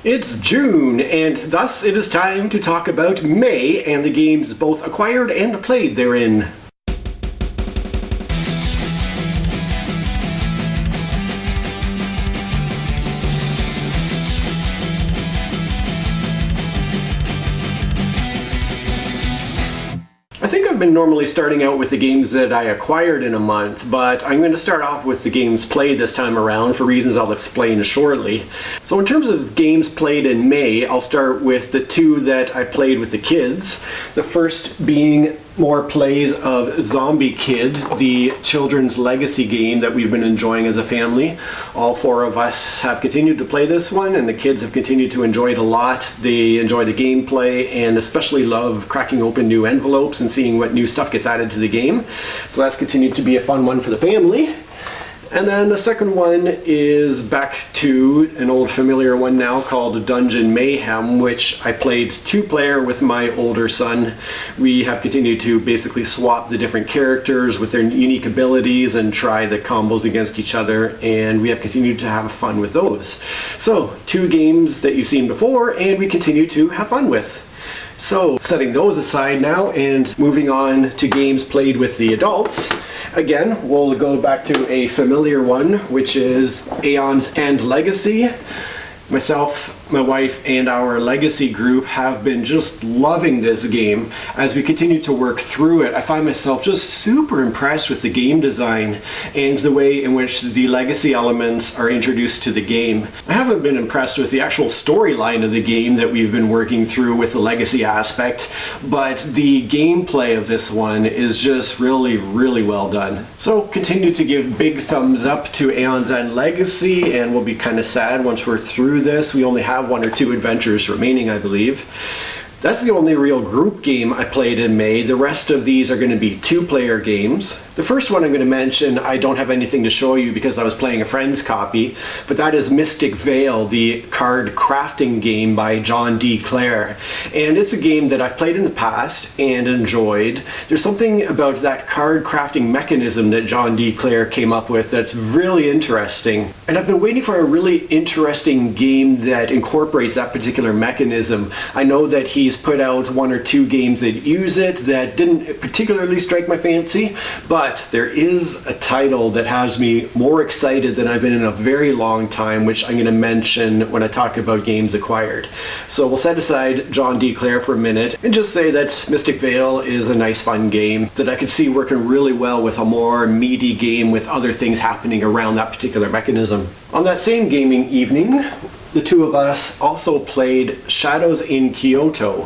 It's June, and thus it is time to talk about May and the games both acquired and played therein. I think I've been normally starting out with the games that I acquired in a month, but I'm going to start off with the games played this time around for reasons I'll explain shortly. So in terms of games played in May, I'll start with the two that I played with the kids. The first being more plays of Zombie Kid, the children's legacy game that we've been enjoying as a family. All four of us have continued to play this one, and the kids have continued to enjoy it a lot. They enjoy the gameplay and especially love cracking open new envelopes and seeing what new stuff gets added to the game. So that's continued to be a fun one for the family. And then the second one is back to an old familiar one now called Dungeon Mayhem, which I played two-player with my older son. We have continued to basically swap the different characters with their unique abilities and try the combos against each other, and we have continued to have fun with those. So, two games that you've seen before, and we continue to have fun with. So, setting those aside now and moving on to games played with the adults. Again, we'll go back to a familiar one, which is Aeon's End Legacy. Myself, my wife, and our legacy group have been just loving this game. As we continue to work through it, I find myself just super impressed with the game design and the way in which the legacy elements are introduced to the game. I haven't been impressed with the actual storyline of the game that we've been working through with the legacy aspect, but the gameplay of this one is just really, really well done. So continue to give big thumbs up to Aeon's End Legacy, and we'll be kind of sad once we're through this. We only have one or two adventures remaining, I believe. That's the only real group game I played in May. The rest of these are going to be two-player games. The first one I'm going to mention, I don't have anything to show you because I was playing a friend's copy, but that is Mystic Vale, the card crafting game by John D. Clare. And it's a game that I've played in the past and enjoyed. There's something about that card crafting mechanism that John D. Clare came up with that's really interesting. And I've been waiting for a really interesting game that incorporates that particular mechanism. I know that he's put out one or two games that use it that didn't particularly strike my fancy, but there is a title that has me more excited than I've been in a very long time, which I'm going to mention when I talk about games acquired. So we'll set aside John D. Clare for a minute and just say that Mystic Vale is a nice fun game that I could see working really well with a more meaty game with other things happening around that particular mechanism. On that same gaming evening, the two of us also played Shadows in Kyoto,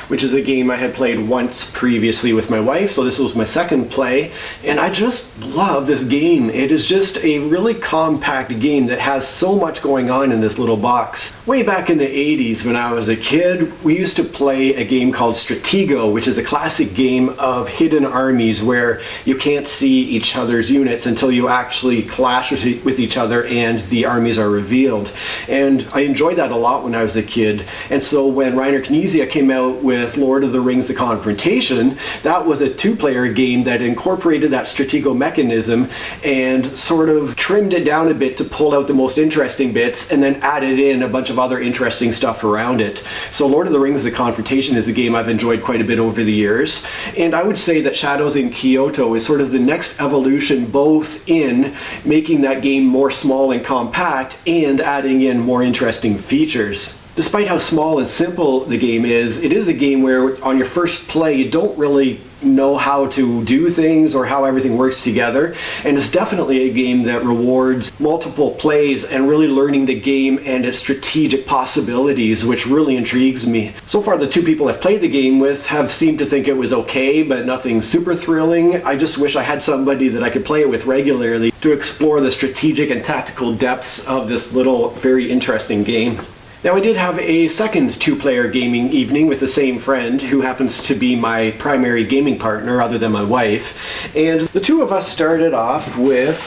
which is a game I had played once previously with my wife, so this was my second play, and I just love this game. It is just a really compact game that has so much going on in this little box. Way back in the 80s when I was a kid, we used to play a game called Stratego, which is a classic game of hidden armies where you can't see each other's units until you actually clash with each other and the armies are revealed. And I enjoyed that a lot when I was a kid, and so when Reiner Knizia came out with Lord of the Rings: The Confrontation, that was a two-player game that incorporated that Stratego mechanism and sort of trimmed it down a bit to pull out the most interesting bits and then added in a bunch of other interesting stuff around it. So Lord of the Rings: The Confrontation is a game I've enjoyed quite a bit over the years, and I would say that Shadows in Kyoto is sort of the next evolution, both in making that game more small and compact and adding in more interesting features. Despite how small and simple the game is, it is a game where on your first play you don't really know how to do things or how everything works together, and it's definitely a game that rewards multiple plays and really learning the game and its strategic possibilities, which really intrigues me. So far the two people I've played the game with have seemed to think it was okay, but nothing super thrilling. I just wish I had somebody that I could play it with regularly to explore the strategic and tactical depths of this little very interesting game. Now, I did have a second two-player gaming evening with the same friend who happens to be my primary gaming partner other than my wife, and the two of us started off with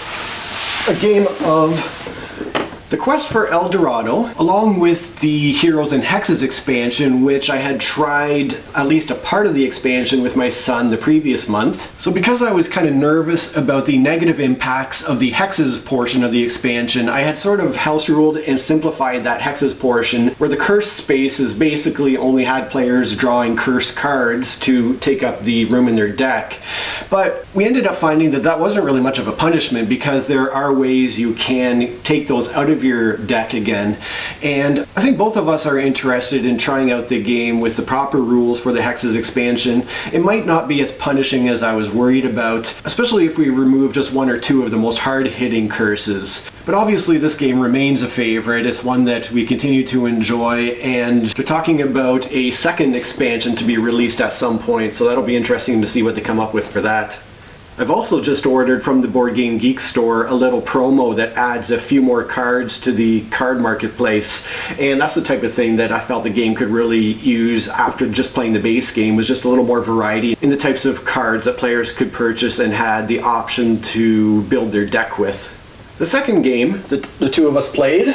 a game of The Quest for El Dorado, along with the Heroes and Hexes expansion, which I had tried at least a part of the expansion with my son the previous month. So because I was kind of nervous about the negative impacts of the Hexes portion of the expansion, I had sort of house ruled and simplified that Hexes portion, where the curse spaces basically only had players drawing curse cards to take up the room in their deck. But we ended up finding that that wasn't really much of a punishment, because there are ways you can take those out of your deck again. And I think both of us are interested in trying out the game with the proper rules for the Hexes expansion. It might not be as punishing as I was worried about, especially if we remove just one or two of the most hard-hitting curses. But obviously this game remains a favorite. It's one that we continue to enjoy, and they're talking about a second expansion to be released at some point, so that'll be interesting to see what they come up with for that. I've also just ordered from the Board Game Geek store a little promo that adds a few more cards to the card marketplace, and that's the type of thing that I felt the game could really use after just playing the base game, was just a little more variety in the types of cards that players could purchase and had the option to build their deck with. The second game that the two of us played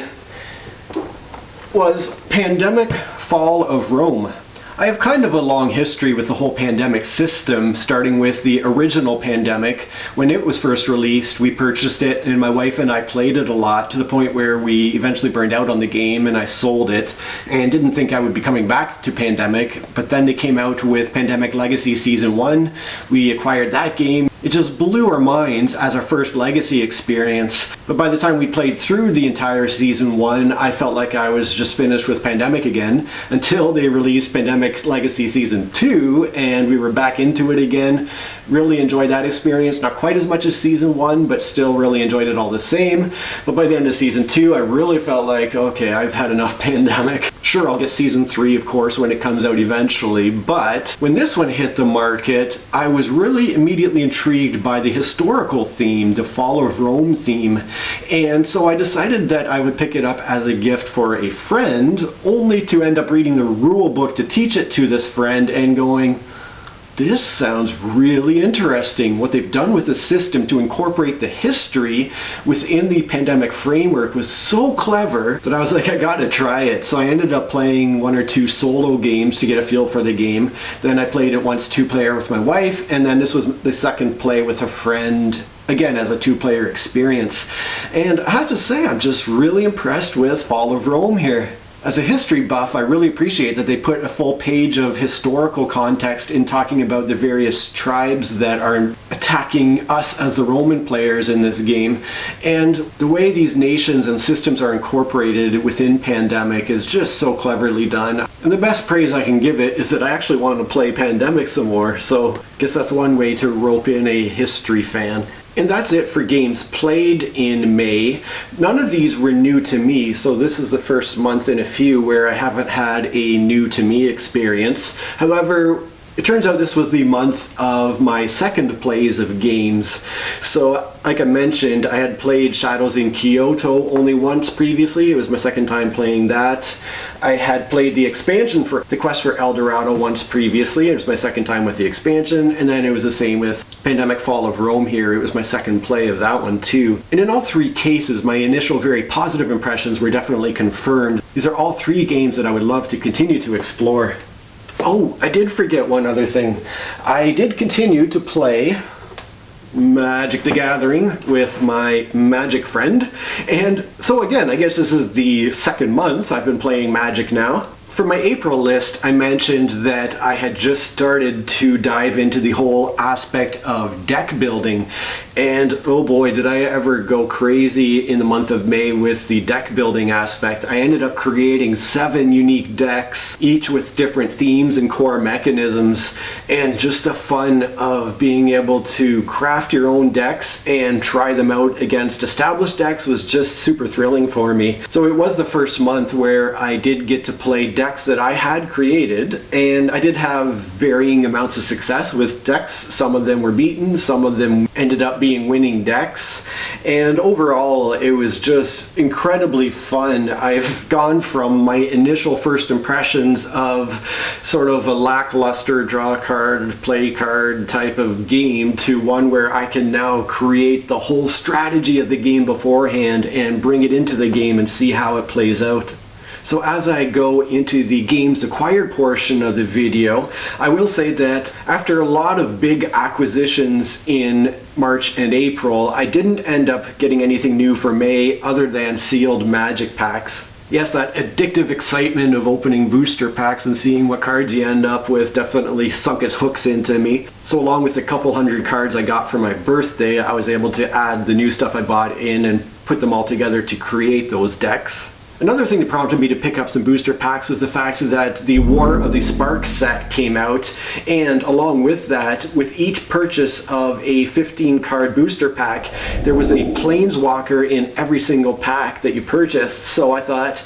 was Pandemic Fall of Rome. I have kind of a long history with the whole pandemic system, starting with the original Pandemic. When it was first released, we purchased it, and my wife and I played it a lot, to the point where we eventually burned out on the game and I sold it, and didn't think I would be coming back to Pandemic. But then they came out with Pandemic Legacy Season 1. We acquired that game. It just blew our minds as our first Legacy experience. But by the time we played through the entire Season 1, I felt like I was just finished with Pandemic again, until they released Pandemic Legacy Season 2, and we were back into it again. Really enjoyed that experience. Not quite as much as Season 1, but still really enjoyed it all the same. But by the end of Season 2, I really felt like, okay, I've had enough Pandemic. Sure, I'll get Season 3, of course, when it comes out eventually, but when this one hit the market, I was really immediately intrigued by the historical theme, the Fall of Rome theme, and so I decided that I would pick it up as a gift for a friend, only to end up reading the rule book to teach it to this friend and going, this sounds really interesting. What they've done with the system to incorporate the history within the Pandemic framework was so clever that I was like, I gotta try it. So I ended up playing one or two solo games to get a feel for the game. Then I played it once two-player with my wife, and then this was the second play with a friend, again as a two-player experience. And I have to say, I'm just really impressed with Fall of Rome here. As a history buff, I really appreciate that they put a full page of historical context in talking about the various tribes that are attacking us as the Roman players in this game. And the way these nations and systems are incorporated within Pandemic is just so cleverly done. And the best praise I can give it is that I actually want to play Pandemic some more, so I guess that's one way to rope in a history fan. And that's it for games played in May. None of these were new to me, so this is the first month in a few where I haven't had a new to me experience. However, it turns out this was the month of my second plays of games. So, like I mentioned, I had played Shadows in Kyoto only once previously. It was my second time playing that. I had played the expansion for The Quest for El Dorado once previously. It was my second time with the expansion, and then it was the same with Pandemic Fall of Rome here. It was my second play of that one too. And in all three cases, my initial very positive impressions were definitely confirmed. These are all three games that I would love to continue to explore. Oh, I did forget one other thing. I did continue to play Magic the Gathering with my Magic friend. And so again, I guess this is the second month I've been playing Magic now. For my April list, I mentioned that I had just started to dive into the whole aspect of deck building, and oh boy, did I ever go crazy in the month of May with the deck building aspect. I ended up creating 7 unique decks, each with different themes and core mechanisms, and just the fun of being able to craft your own decks and try them out against established decks was just super thrilling for me. So it was the first month where I did get to play decks that I had created, and I did have varying amounts of success with decks. Some of them were beaten, some of them ended up being being winning decks. And overall, it was just incredibly fun. I've gone from my initial first impressions of sort of a lackluster draw card, play card type of game to one where I can now create the whole strategy of the game beforehand and bring it into the game and see how it plays out. So as I go into the games acquired portion of the video, I will say that after a lot of big acquisitions in March and April, I didn't end up getting anything new for May other than sealed Magic packs. Yes, that addictive excitement of opening booster packs and seeing what cards you end up with definitely sunk its hooks into me. So along with the couple hundred cards I got for my birthday, I was able to add the new stuff I bought in and put them all together to create those decks. Another thing that prompted me to pick up some booster packs was the fact that the War of the Sparks set came out, and along with that, with each purchase of a 15 card booster pack, there was a Planeswalker in every single pack that you purchased. So I thought,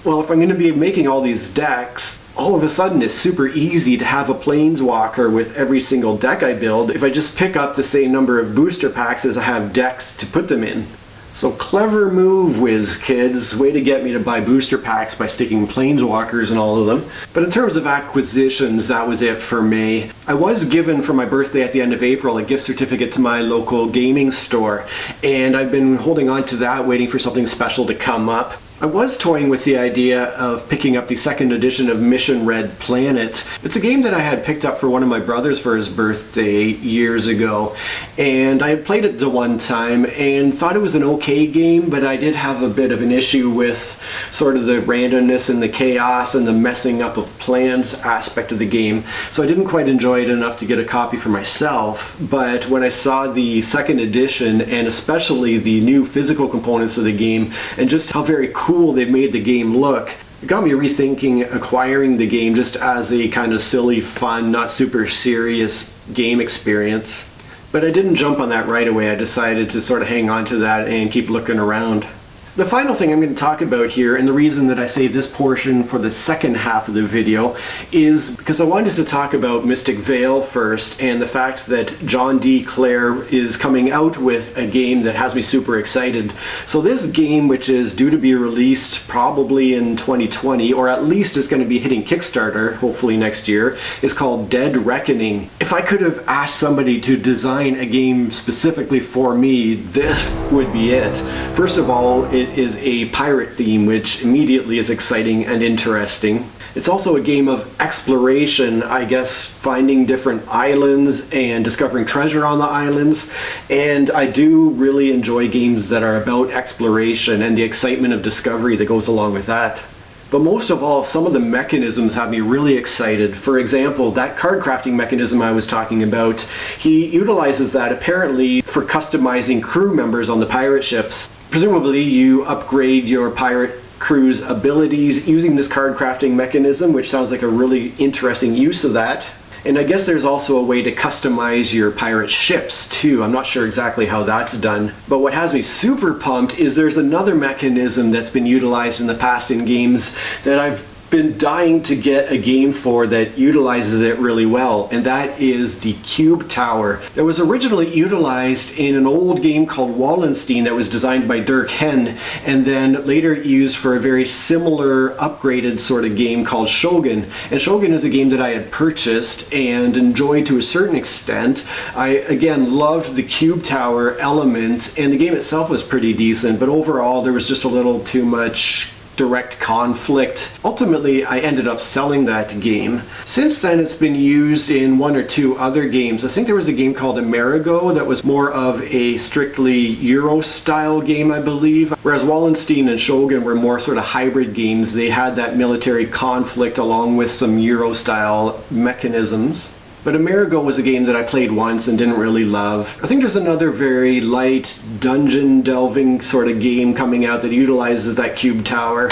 well, if I'm going to be making all these decks, all of a sudden it's super easy to have a Planeswalker with every single deck I build if I just pick up the same number of booster packs as I have decks to put them in. So clever move, WizKids. Way to get me to buy booster packs by sticking Planeswalkers in all of them. But in terms of acquisitions, that was it for May. I was given for my birthday at the end of April a gift certificate to my local gaming store, and I've been holding on to that, waiting for something special to come up. I was toying with the idea of picking up the second edition of Mission Red Planet. It's a game that I had picked up for one of my brothers for his birthday years ago, and I had played it the one time and thought it was an okay game, but I did have a bit of an issue with sort of the randomness and the chaos and the messing up of plans aspect of the game, so I didn't quite enjoy it enough to get a copy for myself. But when I saw the second edition, and especially the new physical components of the game, and just how very cool they've made the game look, it got me rethinking acquiring the game just as a kind of silly, fun, not super serious game experience. But I didn't jump on that right away. I decided to sort of hang on to that and keep looking around. The final thing I'm going to talk about here, and the reason that I saved this portion for the second half of the video, is because I wanted to talk about Mystic Vale first, and the fact that John D. Clare is coming out with a game that has me super excited. So this game, which is due to be released probably in 2020, or at least is going to be hitting Kickstarter hopefully next year, is called Dead Reckoning. If I could have asked somebody to design a game specifically for me, this would be it. First of all, it is a pirate theme, which immediately is exciting and interesting. It's also a game of exploration, I guess, finding different islands and discovering treasure on the islands. And I do really enjoy games that are about exploration and the excitement of discovery that goes along with that. But most of all, some of the mechanisms have me really excited. For example, that card crafting mechanism I was talking about, he utilizes that apparently for customizing crew members on the pirate ships. Presumably you upgrade your pirate crew's abilities using this card crafting mechanism, which sounds like a really interesting use of that. And I guess there's also a way to customize your pirate ships too. I'm not sure exactly how that's done. But what has me super pumped is there's another mechanism that's been utilized in the past in games that I've been dying to get a game for that utilizes it really well, and that is the Cube Tower. That was originally utilized in an old game called Wallenstein that was designed by Dirk Henn, and then later used for a very similar upgraded sort of game called Shogun. And Shogun is a game that I had purchased and enjoyed to a certain extent. I again loved the Cube Tower element, and the game itself was pretty decent, but overall there was just a little too much direct conflict. Ultimately, I ended up selling that game. Since then, it's been used in one or two other games. I think there was a game called Amerigo that was more of a strictly Euro-style game, I believe. Whereas Wallenstein and Shogun were more sort of hybrid games. They had that military conflict along with some Euro-style mechanisms. But Amerigo was a game that I played once and didn't really love. I think there's another very light dungeon delving sort of game coming out that utilizes that Cube Tower.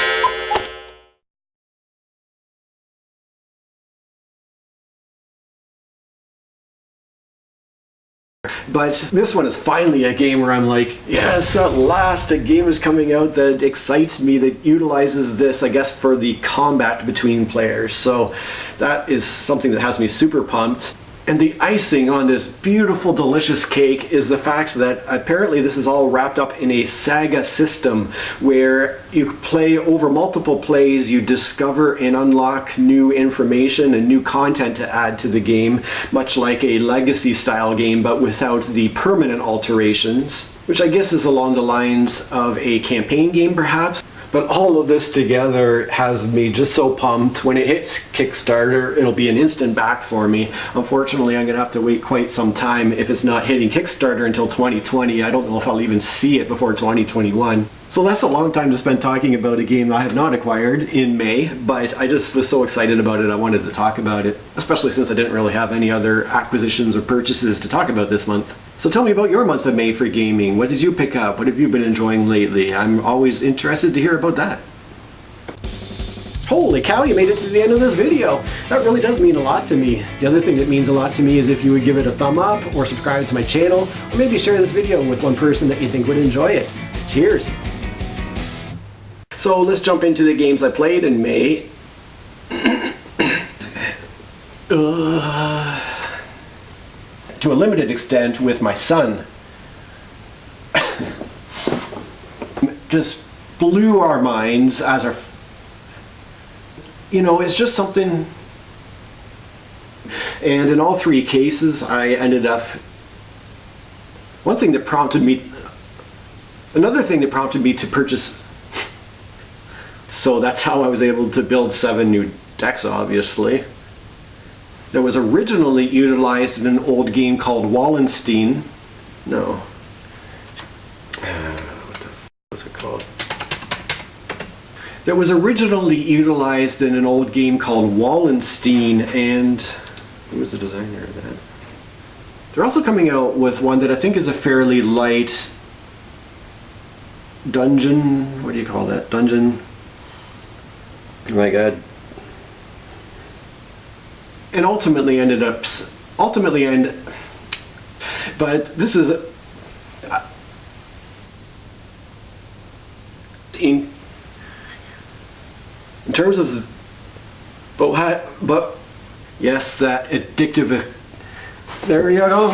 But this one is finally a game where I'm like, yes, at last a game is coming out that excites me, that utilizes this, I guess, for the combat between players. So that is something that has me super pumped. And the icing on this beautiful, delicious cake is the fact that apparently this is all wrapped up in a saga system where you play over multiple plays, you discover and unlock new information and new content to add to the game, much like a legacy style game, but without the permanent alterations, which I guess is along the lines of a campaign game perhaps. But all of this together has me just so pumped. When it hits Kickstarter, it'll be an instant back for me. Unfortunately, I'm gonna have to wait quite some time if it's not hitting Kickstarter until 2020. I don't know if I'll even see it before 2021. So that's a long time to spend talking about a game I have not acquired in May, but I just was so excited about it I wanted to talk about it, especially since I didn't really have any other acquisitions or purchases to talk about this month. So tell me about your month of May for gaming. What did you pick up? What have you been enjoying lately? I'm always interested to hear about that. Holy cow, you made it to the end of this video! That really does mean a lot to me. The other thing that means a lot to me is if you would give it a thumb up or subscribe to my channel, or maybe share this video with one person that you think would enjoy it. Cheers! So let's jump into the games I played in May. To a limited extent with my son. Just blew our minds as our... You know, it's just something... And in all three cases, I ended up... One thing that prompted me... Another thing that prompted me to purchase... So that's how I was able to build 7 new decks, obviously. That was originally utilized in an old game called Wallenstein. No. What the f was it called? That was originally utilized in an old game called Wallenstein, and who was the designer of that? They're also coming out with one that I think is a fairly light dungeon. What do you call that? Dungeon. Oh my god. And ultimately ended up, but this is, in terms of, but yes, that addictive, there we go.